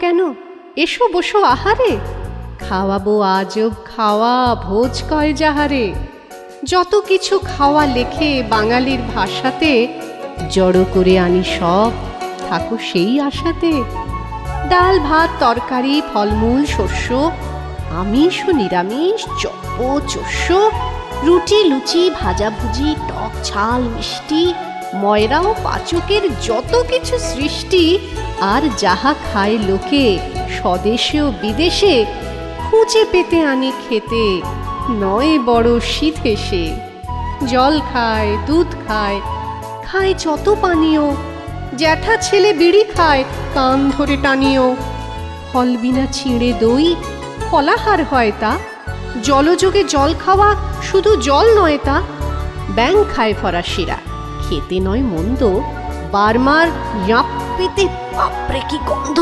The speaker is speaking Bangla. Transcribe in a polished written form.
কেন? এসো বসো আহারে, খাওয়াবো আজব খাওয়া ভোজ কয় যাহারে। যত কিছু খাওয়া লেখে বাঙালির ভাষাতে, জড়ো করে আনি সব, থাকো সেই আশাতে। ডাল ভাত তরকারি ফলমূল শস্য, আমিষ ও নিরামিষ চপ্প চস্য, রুটি লুচি ভাজাভুজি টক ঝাল মিষ্টি, ময়রা ও পাচকের যত কিছু সৃষ্টি, আর যাহা খায় লোকে স্বদেশে ও বিদেশে, খুঁজে পেতে আনি খেতে, নয় বড় শীত এসে। জল খায় দুধ খায়, খায় যত পানীয়, জ্যাঠা ছেলে বিড়ি খায় কান ধরে টানিও। ফল বিনা ছিঁড়ে দই ফলাহার হয় তা, জলযোগে জল খাওয়া শুধু জল নয় তা। ব্যাং খায় ফরাসিরা, খেতে নয় মন্দ, বারমার ইয়াপ পেতে বাপরে কি গন্ধ।